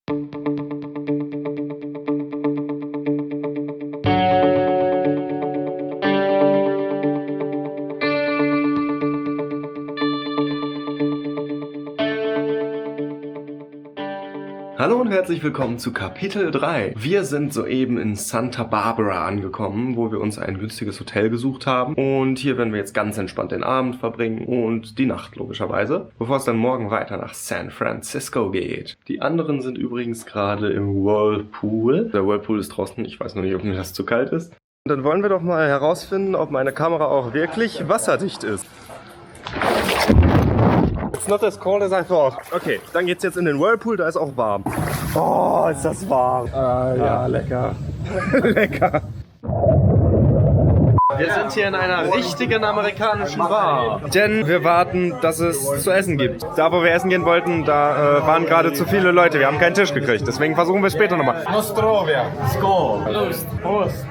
Hallo und herzlich willkommen zu Kapitel 3. Wir sind soeben in Santa Barbara angekommen, wo wir uns ein günstiges Hotel gesucht haben. Und hier werden wir jetzt ganz entspannt den Abend verbringen und die Nacht logischerweise, bevor es dann morgen weiter nach San Francisco geht. Die anderen sind übrigens gerade im Whirlpool. Der Whirlpool ist draußen, ich weiß noch nicht, ob mir das zu kalt ist. Und dann wollen wir doch mal herausfinden, ob meine Kamera auch wirklich wasserdicht ist. It's not as cold as I thought. Okay, dann geht's jetzt in den Whirlpool, da ist auch warm. Oh, ist das warm. Ja, lecker. Lecker. Wir sind hier in einer richtigen amerikanischen Bar. Denn wir warten, dass es zu essen gibt. Da, wo wir essen gehen wollten, da waren gerade zu viele Leute. Wir haben keinen Tisch gekriegt. Deswegen versuchen wir es später nochmal. Nostrovia. Skål. Prost.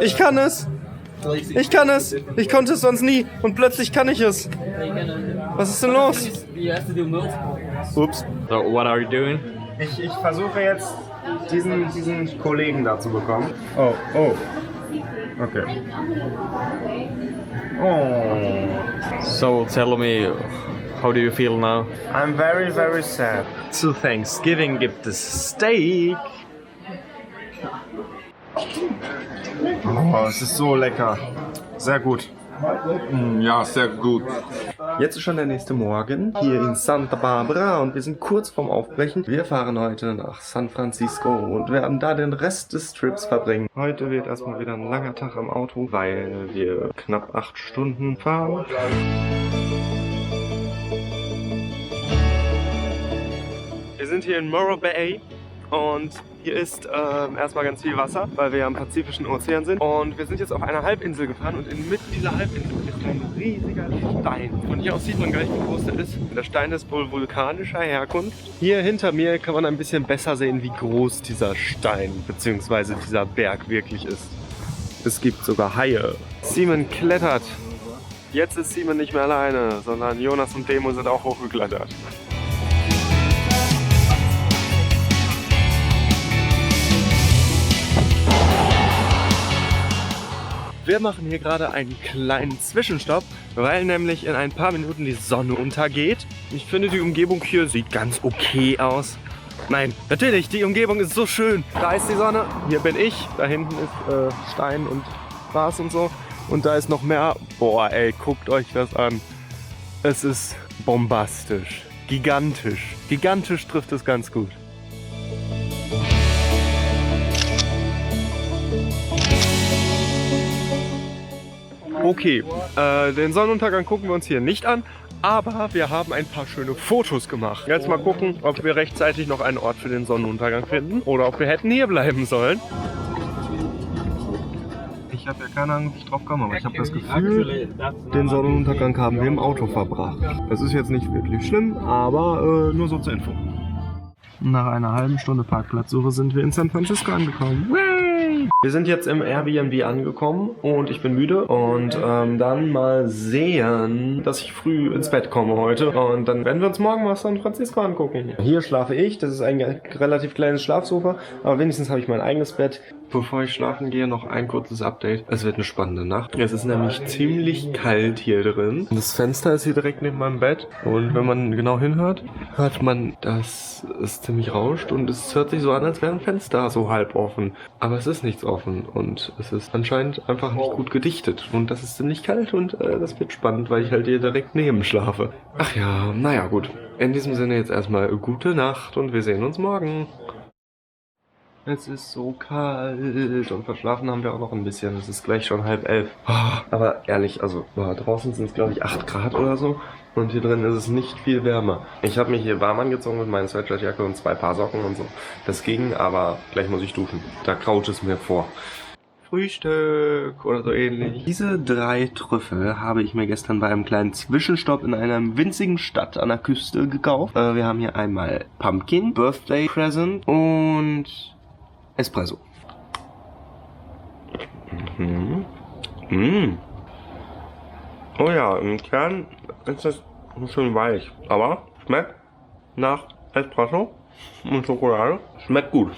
Ich kann es. Ich kann es! Ich konnte es sonst nie und plötzlich kann ich es. Was ist denn los? Ups. So, what are you doing? Ich versuche jetzt, diesen Kollegen da zu bekommen. Oh. Okay. Oh. So, tell me, how do you feel now? I'm very, very sad. Zu Thanksgiving gibt es Steak. Oh, es ist so lecker. Sehr gut. Ja, sehr gut. Jetzt ist schon der nächste Morgen hier in Santa Barbara und wir sind kurz vorm Aufbrechen. Wir fahren heute nach San Francisco und werden da den Rest des Trips verbringen. Heute wird erstmal wieder ein langer Tag am Auto, weil wir knapp 8 Stunden fahren. Wir sind hier in Morro Bay. Und hier ist erstmal ganz viel Wasser, weil wir ja im Pazifischen Ozean sind. Und wir sind jetzt auf einer Halbinsel gefahren und inmitten dieser Halbinsel ist ein riesiger Stein. Von hier aus sieht man gar nicht, wie groß der ist. Der Stein ist wohl vulkanischer Herkunft. Hier hinter mir kann man ein bisschen besser sehen, wie groß dieser Stein bzw. dieser Berg wirklich ist. Es gibt sogar Haie. Simon klettert. Jetzt ist Simon nicht mehr alleine, sondern Jonas und Demo sind auch hochgeklettert. Wir machen hier gerade einen kleinen Zwischenstopp, weil nämlich in ein paar Minuten die Sonne untergeht. Ich finde, die Umgebung hier sieht ganz okay aus. Nein, natürlich, die Umgebung ist so schön. Da ist die Sonne, hier bin ich, da hinten ist Stein und Gras und so. Und da ist noch mehr. Boah, ey, guckt euch das an. Es ist bombastisch, gigantisch. Gigantisch trifft es ganz gut. Okay, den Sonnenuntergang gucken wir uns hier nicht an, aber wir haben ein paar schöne Fotos gemacht. Jetzt mal gucken, ob wir rechtzeitig noch einen Ort für den Sonnenuntergang finden oder ob wir hätten hier bleiben sollen. Ich habe ja keine Ahnung, wie ich drauf komme, aber ich habe das Gefühl, den Sonnenuntergang haben wir im Auto verbracht. Das ist jetzt nicht wirklich schlimm, aber nur so zur Info. Nach einer halben Stunde Parkplatzsuche sind wir in San Francisco angekommen. Wir sind jetzt im Airbnb angekommen und ich bin müde und dann mal sehen, dass ich früh ins Bett komme heute und dann werden wir uns morgen mal San Francisco angucken. Hier schlafe ich, das ist ein relativ kleines Schlafsofa, aber wenigstens habe ich mein eigenes Bett. Bevor ich schlafen gehe, noch ein kurzes Update. Es wird eine spannende Nacht. Es ist nämlich ziemlich kalt hier drin. Das Fenster ist hier direkt neben meinem Bett und wenn man genau hinhört, hört man, dass es ziemlich rauscht und es hört sich so an, als wäre ein Fenster so halb offen. Aber es ist nichts offen und es ist anscheinend einfach nicht gut gedichtet und das ist ziemlich kalt und das wird spannend, weil ich halt hier direkt neben schlafe. Ach ja, naja gut. In diesem Sinne jetzt erstmal gute Nacht und wir sehen uns morgen. Es ist so kalt und verschlafen haben wir auch noch ein bisschen. Es ist gleich schon 10:30. Aber ehrlich, also draußen sind es glaube ich 8 Grad oder so und hier drin ist es nicht viel wärmer. Ich habe mich hier warm angezogen mit meiner Sweatshirtjacke und 2 Paar Socken und so. Das ging, aber gleich muss ich duschen. Da kraut es mir vor. Frühstück oder so ähnlich. Diese 3 Trüffel habe ich mir gestern bei einem kleinen Zwischenstopp in einer winzigen Stadt an der Küste gekauft. Wir haben hier einmal Pumpkin, Birthday Present und Espresso. Oh ja, im Kern ist das schön weich, aber schmeckt nach Espresso und Schokolade. Schmeckt gut.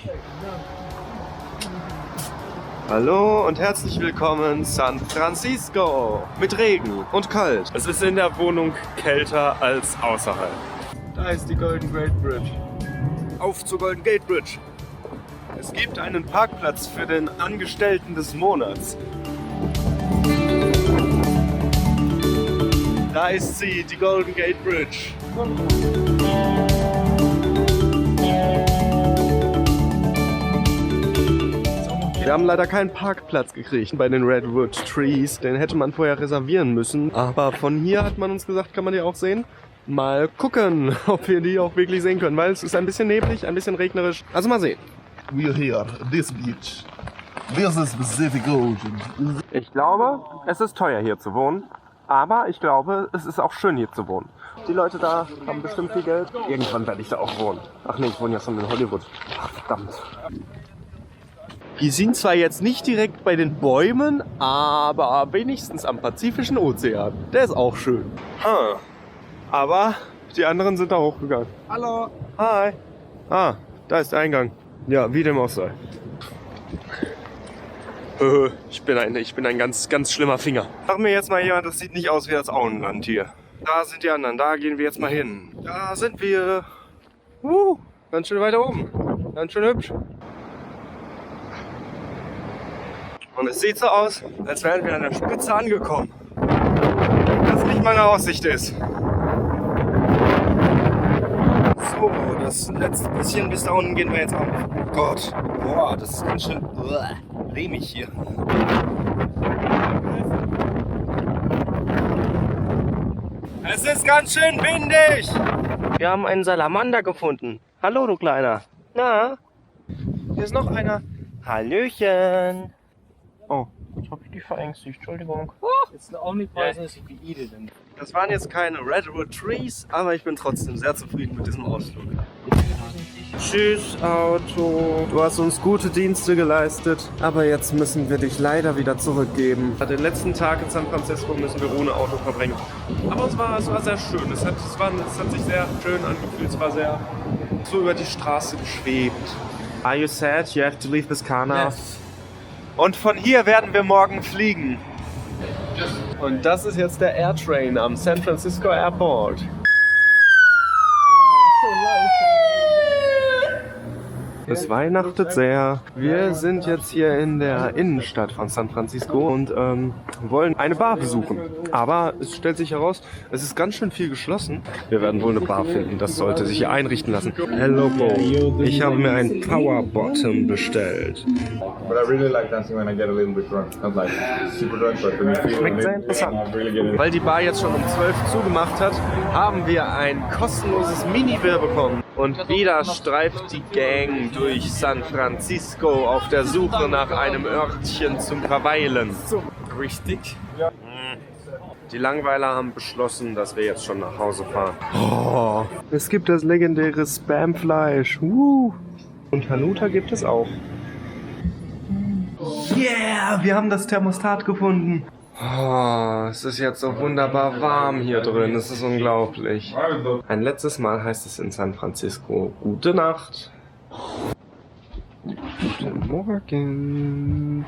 Hallo und herzlich willkommen San Francisco. Mit Regen und kalt. Es ist in der Wohnung kälter als außerhalb. Da ist die Golden Gate Bridge. Auf zur Golden Gate Bridge. Es gibt einen Parkplatz für den Angestellten des Monats. Da ist sie, die Golden Gate Bridge. Wir haben leider keinen Parkplatz gekriegt bei den Redwood Trees. Den hätte man vorher reservieren müssen. Aber von hier hat man uns gesagt, kann man die auch sehen. Mal gucken, ob wir die auch wirklich sehen können, weil es ist ein bisschen neblig, ein bisschen regnerisch. Also mal sehen. We're here, this beach. This is Pacific Ocean. Ich glaube, es ist teuer hier zu wohnen. Aber ich glaube, es ist auch schön hier zu wohnen. Die Leute da haben bestimmt viel Geld. Irgendwann werde ich da auch wohnen. Ach nee, ich wohne ja schon in Hollywood. Ach, verdammt. Wir sind zwar jetzt nicht direkt bei den Bäumen, aber wenigstens am Pazifischen Ozean. Der ist auch schön. Aber die anderen sind da hochgegangen. Hallo. Hi. Ah, da ist der Eingang. Ja, wie dem auch sei. Ich bin ein ganz schlimmer Finger. Sag mir jetzt mal jemand, das sieht nicht aus wie das Auenland hier. Da sind die anderen, da gehen wir jetzt mal hin. Da sind wir. Ganz schön weiter oben. Ganz schön hübsch. Und es sieht so aus, als wären wir an der Spitze angekommen. Das nicht meine Aussicht ist. So, das letzte bisschen bis da unten gehen wir jetzt auf. Oh Gott. Boah, das ist ganz schön lehmig hier. Es ist ganz schön windig. Wir haben einen Salamander gefunden. Hallo, du Kleiner. Na? Hier ist noch einer. Hallöchen. Oh, jetzt habe ich dich verängstigt. Entschuldigung. It's the only poisonous if you eat it. Das waren jetzt keine Redwood Trees, aber ich bin trotzdem sehr zufrieden mit diesem Ausflug. Tschüss, Auto. Du hast uns gute Dienste geleistet, aber jetzt müssen wir dich leider wieder zurückgeben. Den letzten Tag in San Francisco müssen wir ohne Auto verbringen. Aber es war sehr schön. Es hat sich sehr schön angefühlt. Es war sehr so über die Straße geschwebt. Are you sad? You have to leave this car now? Yes. Und von hier werden wir morgen fliegen. Und das ist jetzt der Airtrain am San Francisco Airport. Es weihnachtet sehr. Wir sind jetzt hier in der Innenstadt von San Francisco und wollen eine Bar besuchen. Aber es stellt sich heraus, es ist ganz schön viel geschlossen. Wir werden wohl eine Bar finden, das sollte sich hier einrichten lassen. Hello, Bo. Ich habe mir ein Power Bottom bestellt. But I really like dancing when I get a little bit drunk. Not like super drunk, but when you feel Schmeckt sehr interessant. really get it. Weil die Bar jetzt schon um 12 zugemacht hat, haben wir ein kostenloses Mini-Bier bekommen. Und wieder streift die Gang durch San Francisco auf der Suche nach einem Örtchen zum Verweilen. Richtig. Die Langweiler haben beschlossen, dass wir jetzt schon nach Hause fahren. Oh, es gibt das legendäre Spamfleisch. Und Hanuta gibt es auch. Yeah, wir haben das Thermostat gefunden. Oh, es ist jetzt so wunderbar warm hier drin. Es ist unglaublich. Ein letztes Mal heißt es in San Francisco: Gute Nacht. Guten Morgen.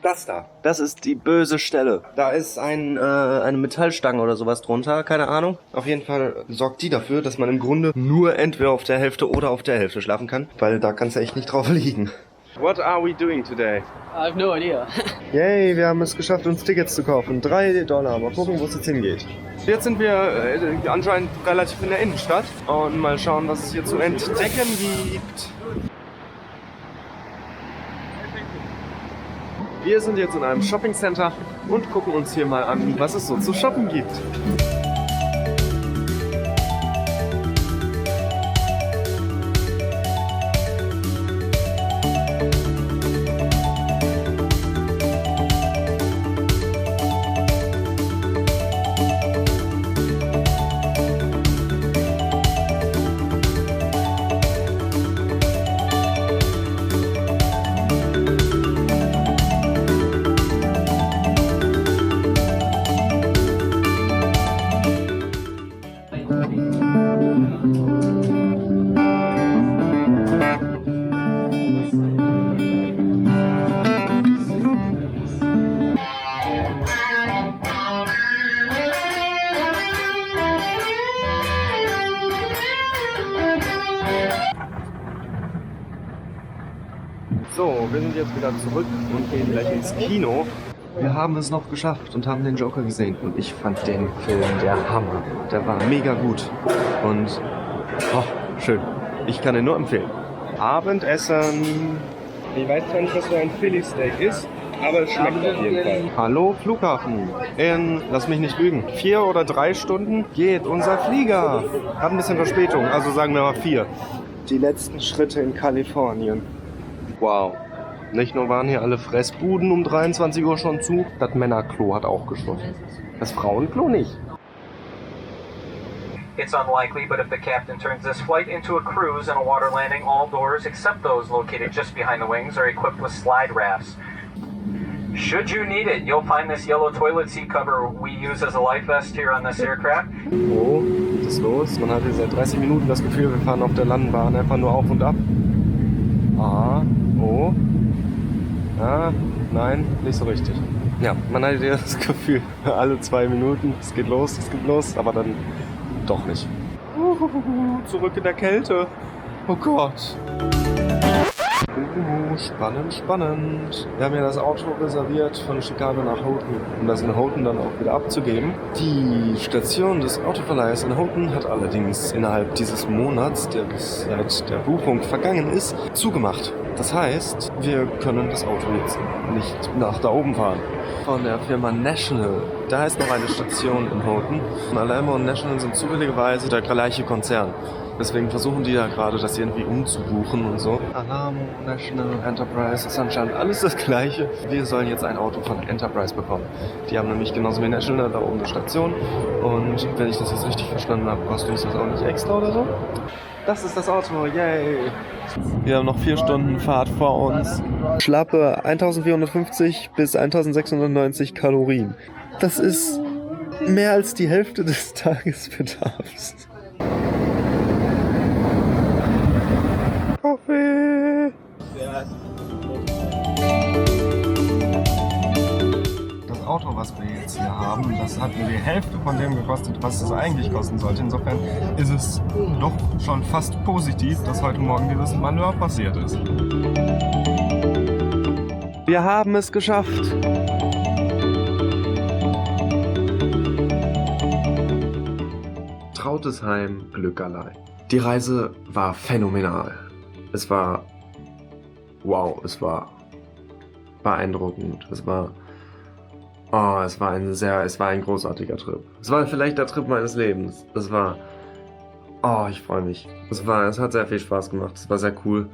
Das ist die böse Stelle. Da ist eine Metallstange oder sowas drunter, keine Ahnung. Auf jeden Fall sorgt die dafür, dass man im Grunde nur entweder auf der Hälfte oder auf der Hälfte schlafen kann, weil da kannst du echt nicht drauf liegen. What are we doing today? I have no idea. Yay, wir haben es geschafft, uns Tickets zu kaufen. $3. Mal gucken, wo es jetzt hingeht. Jetzt sind wir anscheinend relativ in der Innenstadt und mal schauen, was es hier zu entdecken gibt. Wir sind jetzt in einem Shopping-Center und gucken uns hier mal an, was es so zu shoppen gibt. So, wir sind jetzt wieder zurück und gehen gleich ins Kino. Wir haben es noch geschafft und haben den Joker gesehen. Und ich fand den Film der Hammer. Der war mega gut. Und, schön. Ich kann ihn nur empfehlen. Abendessen. Ich weiß zwar nicht, was für ein Philly Steak ist, aber es schmeckt auf jeden Fall. Hallo Flughafen. In, lass mich nicht lügen, 4 oder 3 Stunden geht unser Flieger. Hat ein bisschen Verspätung, also sagen wir mal 4. Die letzten Schritte in Kalifornien. Wow. Nicht nur waren hier alle Fressbuden um 23 Uhr schon zu, das Männerklo hat auch geschlossen. Das Frauenklo nicht. It's unlikely, but if the captain turns this flight into a cruise and a water landing, all doors except those located just behind the wings are equipped with slide rafts. Should you need it, you'll find this yellow toilet seat cover we use as a life vest here on this aircraft. Oh, geht es los? Man hat hier seit 30 Minuten das Gefühl, wir fahren auf der Landebahn einfach nur auf und ab. Nein, nicht so richtig. Ja, man hat hier das Gefühl, alle 2 Minuten, es geht los, aber dann doch nicht. Zurück in der Kälte. Oh Gott. Spannend. Wir haben ja das Auto reserviert von Chicago nach Houghton, um das in Houghton dann auch wieder abzugeben. Die Station des Autoverleihs in Houghton hat allerdings innerhalb dieses Monats, der bis seit der Buchung vergangen ist, zugemacht. Das heißt, wir können das Auto jetzt nicht nach da oben fahren. Von der Firma National. Da ist noch eine Station in Houghton. Alamo und National sind zufälligerweise der gleiche Konzern. Deswegen versuchen die da gerade, das irgendwie umzubuchen und so. Alamo, National, Enterprise, Sunshine, alles das Gleiche. Wir sollen jetzt ein Auto von Enterprise bekommen. Die haben nämlich genauso wie National da oben eine Station. Und wenn ich das jetzt richtig verstanden habe, kostet uns das auch nicht extra oder so. Das ist das Auto, yay! Wir haben noch 4 Stunden Fahrt vor uns. Schlappe 1450 bis 1690 Kalorien. Das ist mehr als die Hälfte des Tagesbedarfs. Kaffee! Das Auto, was wir jetzt hier haben, das hat nur die Hälfte von dem gekostet, was es eigentlich kosten sollte. Insofern ist es doch schon fast positiv, dass heute Morgen dieses Manöver passiert ist. Wir haben es geschafft! Trautesheim, Glückerlei. Die Reise war phänomenal. Es war wow, es war beeindruckend. Es war ein großartiger Trip. Es war vielleicht der Trip meines Lebens. Es war ich freue mich. Es hat sehr viel Spaß gemacht. Es war sehr cool.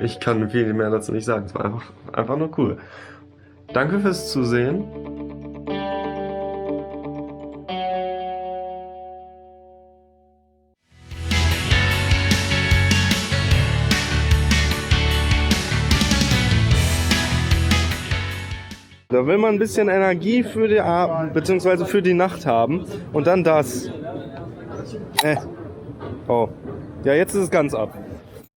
Ich kann viel mehr dazu nicht sagen. Es war einfach nur cool. Danke fürs Zusehen. Da will man ein bisschen Energie für die Abend bzw. für die Nacht haben und dann das. Oh. Ja, jetzt ist es ganz ab.